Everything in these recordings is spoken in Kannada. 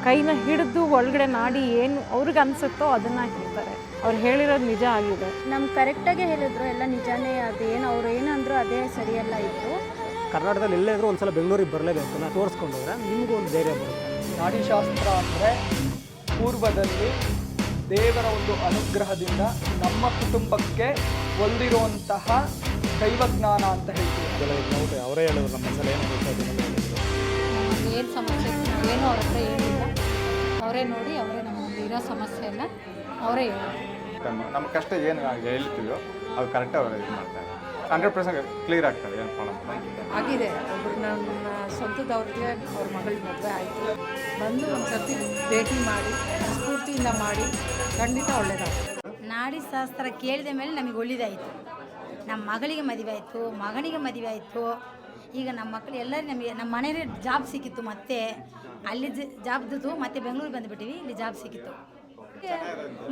ಕೈನ ಹಿಡಿದು ಒಳಗಡೆ ನಾಡಿ ಏನು ಅವ್ರಿಗೆ ಅನಿಸುತ್ತೋ ಅದನ್ನು ಹೇಳ್ತಾರೆ. ಅವ್ರು ಹೇಳಿರೋದು ನಿಜ ಆಗಿದೆ. ನಮ್ಮ ಕರೆಕ್ಟಾಗಿ ಹೇಳಿದ್ರು, ಎಲ್ಲ ನಿಜಾನೇ. ಅದೇನು ಅವ್ರು ಏನಂದ್ರು ಅದೇ ಸರಿಯಲ್ಲ ಇತ್ತು. ಕರ್ನಾಟಕದಲ್ಲಿ ಎಲ್ಲೇ ಇದ್ರೂ ಒಂದ್ಸಲ ಬೆಂಗಳೂರಿಗೆ ಬರಲೇಬೇಕು, ನಾನು ತೋರಿಸ್ಕೊಂಡು ಹೋದರೆ ನಿಮಗೂ ಒಂದು ಧೈರ್ಯ ಬರುತ್ತೆ. ನಾಡಿಶಾಸ್ತ್ರ ಅಂದರೆ ಪೂರ್ವದಲ್ಲಿ ದೇವರ ಒಂದು ಅನುಗ್ರಹದಿಂದ ನಮ್ಮ ಕುಟುಂಬಕ್ಕೆ ಒಲ್ದಿರುವಂತಹ ದೈವಜ್ಞಾನ ಅಂತ ಹೇಳ್ತೀವಿ. ಅವರೇ ಹೇಳಿದ್ರು ನಮ್ಮ ಮನೇಲಿ ಏನು ಏನು ಸಮಸ್ಯೆ ಏನೋ ಅವ್ರ ಹತ್ರ ಹೇಳಿಲ್ಲ, ಅವರೇ ನೋಡಿ ಅವರೇ ನಮ್ಮ ಇರೋ ಸಮಸ್ಯೆ ಎಲ್ಲ ಅವರೇ ಹೇಳಿ ನಮ್ಮ ಕಷ್ಟ ಏನು ಹೇಳ್ತೀವೋ ಅದು ಕರೆಕ್ಟಾಗಿ ಅವರು ಇದು ಮಾಡ್ತಾರೆ. 100% ಕ್ಲಿಯರ್ ಆಗ್ತದೆ, ಏನು ಪ್ರಾಬ್ಲಮ್ ಆಗಿದೆ. ಒಬ್ಬರು ನನ್ನ ಸ್ವಂತದವ್ರಿಗೆ ಅವ್ರ ಮಗಳಿಗೆ ಮದುವೆ ಆಯಿತು. ಬಂದು ಒಂದು ಸರ್ತಿ ಭೇಟಿ ಮಾಡಿ ಸ್ಫೂರ್ತಿಯಿಂದ ಮಾಡಿ ಖಂಡಿತ ಒಳ್ಳೆಯದಾಗ್ತದೆ. ನಾಡಿ ಶಾಸ್ತ್ರ ಕೇಳಿದ ಮೇಲೆ ನಮಗೆ ಒಳ್ಳೆಯದಾಯಿತು. ನಮ್ಮ ಮಗಳಿಗೆ ಮದುವೆ ಆಯಿತು, ಮಗನಿಗೆ ಮದುವೆ ಆಯಿತು. ಈಗ ನಮ್ಮ ಮಕ್ಕಳು ಎಲ್ಲರೂ ನಮಗೆ ನಮ್ಮ ಮನೆಯಲ್ಲೇ ಜಾಬ್ ಸಿಕ್ಕಿತ್ತು. ಮತ್ತೆ ಅಲ್ಲಿ ಜಾಬ್ದು ಮತ್ತೆ ಬೆಂಗಳೂರಿಗೆ ಬಂದುಬಿಟ್ಟಿವಿ, ಇಲ್ಲಿ ಜಾಬ್ ಸಿಕ್ಕಿತ್ತು.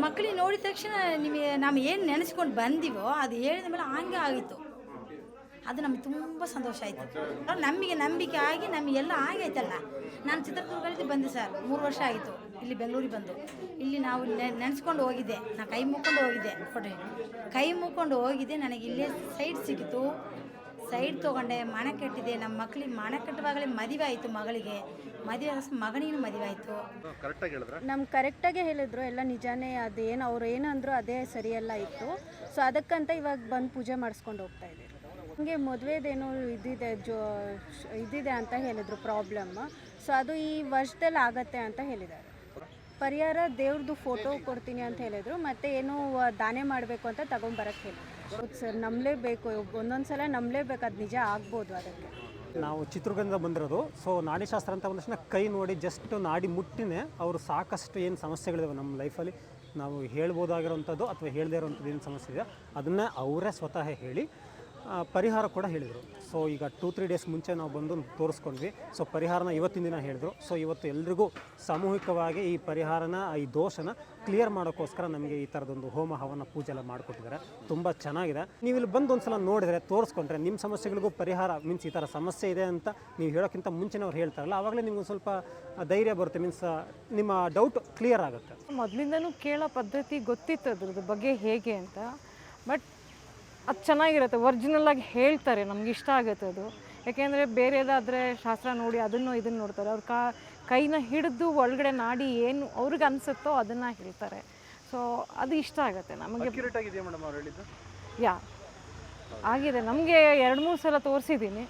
ಮಕ್ಕಳಿಗೆ ನೋಡಿದ ತಕ್ಷಣ ನಿಮಗೆ ನಾವು ಏನು ನೆನೆಸ್ಕೊಂಡು ಬಂದೀವೋ ಅದು ಹೇಳಿದ ಮೇಲೆ ಹಂಗೆ ಆಗಿತ್ತು. ಅದು ನಮ್ಗೆ ತುಂಬ ಸಂತೋಷ ಆಯಿತು. ನಮಗೆ ನಂಬಿಕೆ ಆಗಿ ನಮಗೆಲ್ಲ ಆಗೈತಲ್ಲ. ನಾನು ಚಿತ್ರದುರ್ಗದಲ್ಲಿ ಬಂದೆ ಸರ್, 3 ವರ್ಷ ಆಯಿತು ಇಲ್ಲಿ ಬೆಂಗಳೂರಿಗೆ ಬಂದು. ಇಲ್ಲಿ ನಾವು ನೆನೆಸ್ಕೊಂಡು ಹೋಗಿದ್ದೆ, ನಾನು ಕೈ ಮುಕ್ಕೊಂಡು ಹೋಗಿದ್ದೆ. ಕೊಡ್ರಿ ಕೈ ಮುಕ್ಕೊಂಡು ಹೋಗಿದ್ದೆ, ನನಗೆ ಇಲ್ಲೇ ಸೈಟ್ ಸಿಕ್ಕಿತು. ಸೈಡ್ ತೊಗೊಂಡೆ, ಮನೆ ಕಟ್ಟಿದೆ. ನಮ್ಮ ಮಕ್ಕಳಿಗೆ ಮನೆ ಕಟ್ಟುವಾಗಲೇ ಮದುವೆ ಆಯಿತು. ಮಗಳಿಗೆ ಮದುವೆ ಮಗನಿಗೂ ಮದುವೆ ಆಯಿತು. ನಮ್ಮ ಕರೆಕ್ಟಾಗಿ ಹೇಳಿದ್ರು, ಎಲ್ಲ ನಿಜಾನೇ. ಅದೇನು ಅವ್ರು ಏನಂದ್ರು ಅದೇ ಸರಿಯಲ್ಲ ಇತ್ತು. ಸೊ ಅದಕ್ಕಂತ ಇವಾಗ ಬಂದು ಪೂಜೆ ಮಾಡಿಸ್ಕೊಂಡು ಹೋಗ್ತಾ ಇದ್ದೀವಿ. ಹಂಗೆ ಮದುವೆದೇನೋ ಇದಿದೆ ಅಂತ ಹೇಳಿದರು ಪ್ರಾಬ್ಲಮ್. ಸೊ ಅದು ಈ ವರ್ಷದಲ್ಲಿ ಆಗತ್ತೆ ಅಂತ ಹೇಳಿದ್ದಾರೆ. ಪರಿಹಾರ ದೇವ್ರದ್ದು ಫೋಟೋ ಕೊಡ್ತೀನಿ ಅಂತ ಹೇಳಿದರು. ಮತ್ತು ಏನು ದಾನೆ ಮಾಡಬೇಕು ಅಂತ ತಗೊಂಬರಕ್ಕೆ ಹೇಳಿದ್ರು. ಹೌದು ಸರ್, ನಂಬಲೇಬೇಕು. ಒಂದೊಂದು ಸಲ ನಂಬಲೇಬೇಕು, ಅದು ನಿಜ ಆಗ್ಬೋದು. ಅದಕ್ಕೆ ನಾವು ಚಿತ್ರದುರ್ಗದಿಂದ ಬಂದಿರೋದು. ಸೊ ನಾಡಿಶಾಸ್ತ್ರ ಅಂತ ಬಂದ ತಕ್ಷಣ ಕೈ ನೋಡಿ ಜಸ್ಟ್ ನಾಡಿ ಮುಟ್ಟಿನೇ ಅವರು ಸಾಕಷ್ಟು ಏನು ಸಮಸ್ಯೆಗಳಿದಾವೆ ನಮ್ಮ ಲೈಫಲ್ಲಿ, ನಾವು ಹೇಳ್ಬೋದಾಗಿರೋವಂಥದ್ದು ಅಥವಾ ಹೇಳದೇ ಇರೋವಂಥದ್ದು ಏನು ಸಮಸ್ಯೆ ಇದೆ ಅದನ್ನೇ ಅವರೇ ಸ್ವತಃ ಹೇಳಿ ಪರಿಹಾರ ಕೂಡ ಹೇಳಿದರು. ಸೊ ಈಗ 2-3 ಡೇಸ್ ಮುಂಚೆ ನಾವು ಬಂದು ತೋರಿಸ್ಕೊಂಡ್ವಿ. ಸೊ ಪರಿಹಾರನ ಇವತ್ತಿನ ದಿನ ಹೇಳಿದ್ರು. ಸೊ ಇವತ್ತು ಎಲ್ರಿಗೂ ಸಾಮೂಹಿಕವಾಗಿ ಈ ಪರಿಹಾರನ, ಈ ದೋಷನ ಕ್ಲಿಯರ್ ಮಾಡೋಕ್ಕೋಸ್ಕರ ನಮಗೆ ಈ ಥರದೊಂದು ಹೋಮ ಹವನ ಪೂಜೆ ಎಲ್ಲ ಮಾಡಿಕೊಟ್ಟಿದ್ದಾರೆ. ತುಂಬ ಚೆನ್ನಾಗಿದೆ. ನೀವು ಇಲ್ಲಿ ಬಂದು ಒಂದು ಸಲ ನೋಡಿದರೆ, ತೋರಿಸ್ಕೊಂಡ್ರೆ ನಿಮ್ಮ ಸಮಸ್ಯೆಗಳಿಗೂ ಪರಿಹಾರ, ಮೀನ್ಸ್ ಈ ಥರ ಸಮಸ್ಯೆ ಇದೆ ಅಂತ ನೀವು ಹೇಳೋಕ್ಕಿಂತ ಮುಂಚೆನವ್ರು ಹೇಳ್ತಾರಲ್ಲ, ಆವಾಗಲೇ ನಿಮ್ಗೆ ಸ್ವಲ್ಪ ಧೈರ್ಯ ಬರುತ್ತೆ. ಮೀನ್ಸ್ ನಿಮ್ಮ ಡೌಟ್ ಕ್ಲಿಯರ್ ಆಗುತ್ತೆ. ಮೊದಲಿಂದನೂ ಕೇಳೋ ಪದ್ಧತಿ ಗೊತ್ತಿತ್ತು ಅದ್ರದ್ದು ಬಗ್ಗೆ ಹೇಗೆ ಅಂತ. ಬಟ್ ಅದು ಚೆನ್ನಾಗಿರುತ್ತೆ, ಒರಿಜಿನಲ್ಲಾಗಿ ಹೇಳ್ತಾರೆ. ನಮ್ಗೆ ಇಷ್ಟ ಆಗುತ್ತೆ ಅದು. ಯಾಕೆಂದರೆ ಬೇರೆದಾದರೆ ಶಾಸ್ತ್ರ ನೋಡಿ ಅದನ್ನು ಇದನ್ನು ನೋಡ್ತಾರೆ. ಅವ್ರ ಕೈನ ಹಿಡಿದು ಒಳಗಡೆ ನಾಡಿ ಏನು ಅವ್ರಿಗೆ ಅನಿಸುತ್ತೋ ಅದನ್ನು ಹೇಳ್ತಾರೆ. ಸೊ ಅದು ಇಷ್ಟ ಆಗುತ್ತೆ ನಮಗೆ. ಯಾ ಆಗಿದೆ, ನಮಗೆ 2-3 ಸಲ ತೋರಿಸಿದ್ದೀನಿ.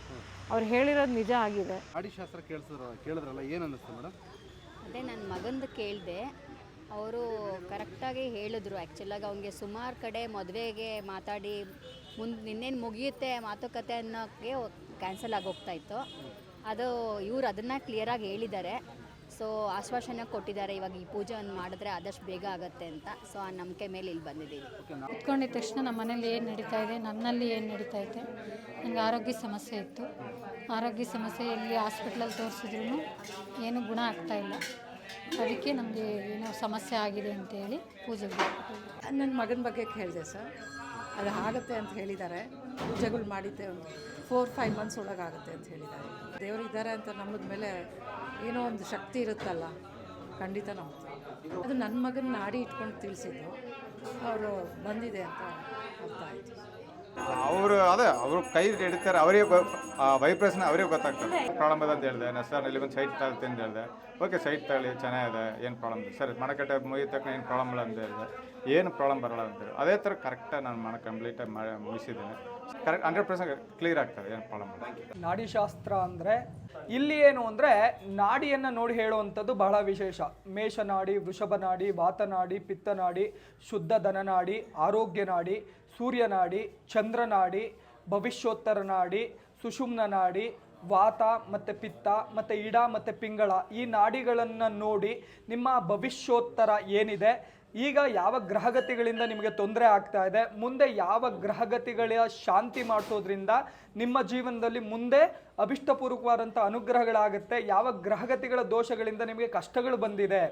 ಅವ್ರು ಹೇಳಿರೋದು ನಿಜ ಆಗಿದೆ. ನಾಡಿಶಾಸ್ತ್ರ ಕೇಳಿದ್ರಲ್ಲ, ಏನು ಅನ್ನಿಸ್ತು ಮೇಡಮ್? ಅದೇ ನನ್ನ ಮಗಂದು ಕೇಳಿದೆ. ಅವರು ಕರೆಕ್ಟಾಗಿ ಹೇಳಿದ್ರು. ಆ್ಯಕ್ಚುಲಾಗಿ ಅವನಿಗೆ ಸುಮಾರು ಕಡೆ ಮದುವೆಗೆ ಮಾತಾಡಿ ನಿನ್ನೇನು ಮುಗಿಯುತ್ತೆ ಮಾತುಕತೆ ಅನ್ನೋಕ್ಕೆ ಕ್ಯಾನ್ಸಲ್ ಆಗೋಗ್ತಾಯಿತ್ತು. ಅದು ಇವ್ರು ಅದನ್ನು ಕ್ಲಿಯರಾಗಿ ಹೇಳಿದ್ದಾರೆ. ಸೊ ಆಶ್ವಾಸನೆ ಕೊಟ್ಟಿದ್ದಾರೆ, ಇವಾಗ ಈ ಪೂಜೆ ಒಂದು ಮಾಡಿದ್ರೆ ಆದಷ್ಟು ಬೇಗ ಆಗುತ್ತೆ ಅಂತ. ಸೊ ಆ ನಂಬಿಕೆ ಮೇಲೆ ಇಲ್ಲಿ ಬಂದಿದ್ದೀವಿ. ಕುತ್ಕೊಂಡಿದ್ದ ತಕ್ಷಣ ನಮ್ಮ ಮನೇಲಿ ಏನು ನಡೀತಾ ಇದೆ, ನನ್ನಲ್ಲಿ ಏನು ನಡೀತಾ ಇದೆ. ನನಗೆ ಆರೋಗ್ಯ ಸಮಸ್ಯೆ ಇತ್ತು. ಆರೋಗ್ಯ ಸಮಸ್ಯೆ ಎಲ್ಲಿ ಹಾಸ್ಪಿಟ್ಲಲ್ಲಿ ತೋರಿಸಿದ್ರು ಏನೂ ಗುಣ ಆಗ್ತಾಯಿಲ್ಲ. ಅದಕ್ಕೆ ನಮಗೆ ಏನೋ ಸಮಸ್ಯೆ ಆಗಿದೆ ಅಂತೇಳಿ ಪೂಜೆಗೆ ನನ್ನ ಮಗನ ಬಗ್ಗೆ ಕೇಳಿದೆ ಸರ್. ಅದು ಆಗುತ್ತೆ ಅಂತ ಹೇಳಿದ್ದಾರೆ. ಪೂಜೆಗಳು ಮಾಡಿದ್ದೆ ಒಂದು 4-5 ಮಂತ್ಸ್ ಒಳಗಾಗುತ್ತೆ ಅಂತ ಹೇಳಿದ್ದಾರೆ. ದೇವರು ಇದ್ದಾರೆ ಅಂತ ನಂಬಿದ ಮೇಲೆ ಏನೋ ಒಂದು ಶಕ್ತಿ ಇರುತ್ತಲ್ಲ, ಖಂಡಿತ ನಂಬ್ತೀವಿ. ಅದು ನನ್ನ ಮಗನ ನಾಡಿ ಇಟ್ಕೊಂಡು ತಿಳಿಸಿದ್ದು, ಅವರು ಬಂದಿದೆ ಅಂತ ಅರ್ಥ ಆಯಿತು. ಅವರು ಅವರು ಕೈ ಹಿಡಿತಾರೆ, ಅವರಿಗೆ ವೈಬ್ರೇಷನ್ ಅವರಿಗೆ ಗೊತ್ತಾಗ್ತದೆ. ಪ್ರಾಬ್ಲಮ್ ಇದೆ ಅಂತ ಹೇಳಿದೆ. ಸರ್ ಇಲ್ಲಿ ಒಂದು ಸೈಟ್ ತಗೊಳ್ತೀನಿ ಅಂತ ಹೇಳಿದೆ. ಓಕೆ, ಸೈಟ್ ತಗೊಳ್ಳಿ, ಚೆನ್ನಾಗಿದೆ, ಏನು ಪ್ರಾಬ್ಲಮ್ ಇದೆ ಸರ್, ಮನಕಟ್ಟೆ ಮುಗಿದ ತಕ್ಷಣ ಏನು ಪ್ರಾಬ್ಲಮ್ ಇಲ್ಲ ಅಂತ ಹೇಳಿದೆ. ಏನು ಪ್ರಾಬ್ಲಮ್ ಬರೋಲ್ಲ ಅಂತೇಳಿ ಅದೇ ಥರ ಕರೆಕ್ಟಾಗಿ ನಾನು ಮನೆ ಕಂಪ್ಲೀಟಾಗಿ ಮುಗಿಸಿದ್ದೀನಿ. ಕರೆಕ್ಟ್ 100% ಕ್ಲಿಯರ್ ಆಗ್ತದೆ, ಏನು ಪ್ರಾಬ್ಲಮ್ ಇಲ್ಲ. ನಾಡಿಶಾಸ್ತ್ರ ಅಂದರೆ ಇಲ್ಲಿ ಏನು ಅಂದರೆ ನಾಡಿಯನ್ನು ನೋಡಿ ಹೇಳುವಂಥದ್ದು ಬಹಳ ವಿಶೇಷ. ಮೇಷನಾಡಿ, ವೃಷಭನಾಡಿ, ವಾತನಾಡಿ, ಪಿತ್ತನಾಡಿ, ಶುದ್ಧ ಧನನಾಡಿ, ಆರೋಗ್ಯ ನಾಡಿ, ಸೂರ್ಯನಾಡಿ, ಚಂದ್ರನಾಡಿ, ಭವಿಷ್ಯೋತ್ತರ ನಾಡಿ, ಸುಷುಮ್ನ ನಾಡಿ, ವಾತ ಮತ್ತು ಪಿತ್ತ ಮತ್ತು ಇಡ ಮತ್ತು ಪಿಂಗಳ, ಈ ನಾಡಿಗಳನ್ನು ನೋಡಿ ನಿಮ್ಮ ಭವಿಷ್ಯೋತ್ತರ ಏನಿದೆ, ಈಗ ಯಾವ ಗ್ರಹಗತಿಗಳಿಂದ ನಿಮಗೆ ತೊಂದರೆ ಆಗ್ತಾ ಇದೆ, ಮುಂದೆ ಯಾವ ಗ್ರಹಗತಿಗಳ ಶಾಂತಿ ಮಾಡಿಸೋದ್ರಿಂದ ನಿಮ್ಮ ಜೀವನದಲ್ಲಿ ಮುಂದೆ ಅಭಿಷ್ಟಪೂರ್ವಕವಾದಂಥ ಅನುಗ್ರಹಗಳಾಗುತ್ತೆ, ಯಾವ ಗ್ರಹಗತಿಗಳ ದೋಷಗಳಿಂದ ನಿಮಗೆ ಕಷ್ಟಗಳು ಬಂದಿದೆ,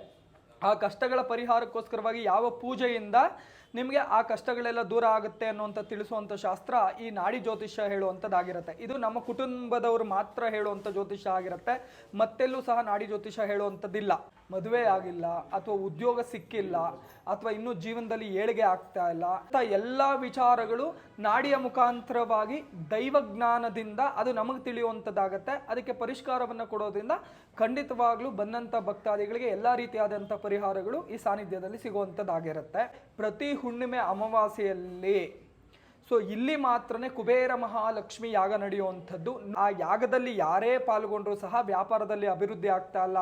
ಆ ಕಷ್ಟಗಳ ಪರಿಹಾರಕ್ಕೋಸ್ಕರವಾಗಿ ಯಾವ ಪೂಜೆಯಿಂದ ನಿಮಗೆ ಆ ಕಷ್ಟಗಳೆಲ್ಲ ದೂರ ಆಗುತ್ತೆ ಅನ್ನುವಂಥ ತಿಳಿಸುವಂಥ ಶಾಸ್ತ್ರ ಈ ನಾಡಿ ಜ್ಯೋತಿಷ್ಯ ಹೇಳುವಂಥದ್ದಾಗಿರುತ್ತೆ. ಇದು ನಮ್ಮ ಕುಟುಂಬದವರು ಮಾತ್ರ ಹೇಳುವಂಥ ಜ್ಯೋತಿಷ್ಯ ಆಗಿರುತ್ತೆ. ಮತ್ತೆಲ್ಲೂ ಸಹ ನಾಡಿ ಜ್ಯೋತಿಷ್ಯ ಹೇಳುವಂಥದ್ದಿಲ್ಲ. ಮದುವೆ ಆಗಿಲ್ಲ ಅಥವಾ ಉದ್ಯೋಗ ಸಿಕ್ಕಿಲ್ಲ ಅಥವಾ ಇನ್ನೂ ಜೀವನದಲ್ಲಿ ಏಳಿಗೆ ಆಗ್ತಾ ಇಲ್ಲ ಅಂತ ಎಲ್ಲ ವಿಚಾರಗಳು ನಾಡಿಯ ಮುಖಾಂತರವಾಗಿ ದೈವಜ್ಞಾನದಿಂದ ಅದು ನಮಗೆ ತಿಳಿಯುವಂಥದ್ದಾಗತ್ತೆ. ಅದಕ್ಕೆ ಪರಿಷ್ಕಾರವನ್ನು ಕೊಡೋದ್ರಿಂದ ಖಂಡಿತವಾಗ್ಲೂ ಬಂದಂಥ ಭಕ್ತಾದಿಗಳಿಗೆ ಎಲ್ಲ ರೀತಿಯಾದಂಥ ಪರಿಹಾರಗಳು ಈ ಸಾನ್ನಿಧ್ಯದಲ್ಲಿ ಸಿಗುವಂಥದ್ದಾಗಿರುತ್ತೆ. ಪ್ರತಿ ಹುಣ್ಣಿಮೆ ಅಮಾವಾಸ್ಯೆಯಲ್ಲಿ ಇಲ್ಲಿ ಮಾತ್ರನೇ ಕುಬೇರ ಮಹಾಲಕ್ಷ್ಮಿ ಯಾಗ ನಡೆಯುವಂಥದ್ದು. ಆ ಯಾಗದಲ್ಲಿ ಯಾರೇ ಪಾಲ್ಗೊಂಡ್ರು ಸಹ ವ್ಯಾಪಾರದಲ್ಲಿ ಅಭಿವೃದ್ಧಿ ಆಗ್ತಾ ಇಲ್ಲ,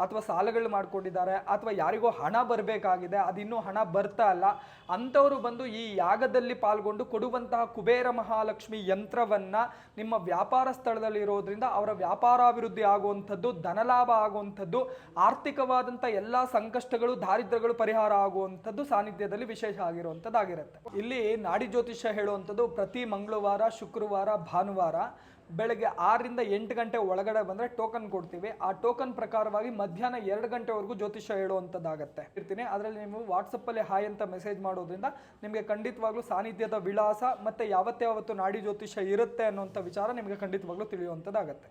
ಅಥವಾ ಸಾಲಗಳು ಮಾಡ್ಕೊಂಡಿದ್ದಾರೆ, ಅಥವಾ ಯಾರಿಗೋ ಹಣ ಬರಬೇಕಾಗಿದೆ ಅದಿನ್ನೂ ಹಣ ಬರ್ತಾ ಇಲ್ಲ, ಅಂಥವರು ಬಂದು ಈ ಯಾಗದಲ್ಲಿ ಪಾಲ್ಗೊಂಡು ಕೊಡುವಂತಹ ಕುಬೇರ ಮಹಾಲಕ್ಷ್ಮಿ ಯಂತ್ರವನ್ನು ನಿಮ್ಮ ವ್ಯಾಪಾರ ಸ್ಥಳದಲ್ಲಿ ಇರೋದ್ರಿಂದ ಅವರ ವ್ಯಾಪಾರಾಭಿವೃದ್ಧಿ ಆಗುವಂಥದ್ದು, ಧನಲಾಭ ಆಗುವಂಥದ್ದು, ಆರ್ಥಿಕವಾದಂಥ ಎಲ್ಲ ಸಂಕಷ್ಟಗಳು ದಾರಿದ್ರ್ಯಗಳು ಪರಿಹಾರ ಆಗುವಂಥದ್ದು ಸಾನ್ನಿಧ್ಯದಲ್ಲಿ ವಿಶೇಷ ಆಗಿರುವಂಥದ್ದಾಗಿರುತ್ತೆ. ಇಲ್ಲಿ ನಾಡಿ ಜ್ಯೋತಿಷ್ಯ ಹೇಳುವಂಥದ್ದು ಪ್ರತಿ ಮಂಗಳವಾರ, ಶುಕ್ರವಾರ, ಭಾನುವಾರ ಬೆಳಗ್ಗೆ 6ರಿಂದ 8 ಗಂಟೆ ಒಳಗಡೆ ಬಂದರೆ ಟೋಕನ್ ಕೊಡ್ತೀವಿ. ಆ ಟೋಕನ್ ಪ್ರಕಾರವಾಗಿ ಮಧ್ಯಾಹ್ನ 2 ಗಂಟೆವರೆಗೂ ಜ್ಯೋತಿಷ್ಯ ಹೇಳುವಂಥದ್ದಾಗತ್ತೆ ಇರ್ತೀನಿ. ಅದರಲ್ಲಿ ನೀವು ವಾಟ್ಸಪ್ಪಲ್ಲಿ ಹಾಯ್ ಅಂತ ಮೆಸೇಜ್ ಮಾಡೋದ್ರಿಂದ ನಿಮಗೆ ಖಂಡಿತವಾಗ್ಲೂ ಸಾನ್ನಿಧ್ಯದ ವಿಳಾಸ ಮತ್ತು ಯಾವತ್ತೇ ನಾಡಿ ಜ್ಯೋತಿಷ್ಯ ಇರುತ್ತೆ ಅನ್ನೋಂಥ ವಿಚಾರ ನಿಮಗೆ ಖಂಡಿತವಾಗ್ಲೂ ತಿಳಿಯುವಂಥದ್ದಾಗತ್ತೆ.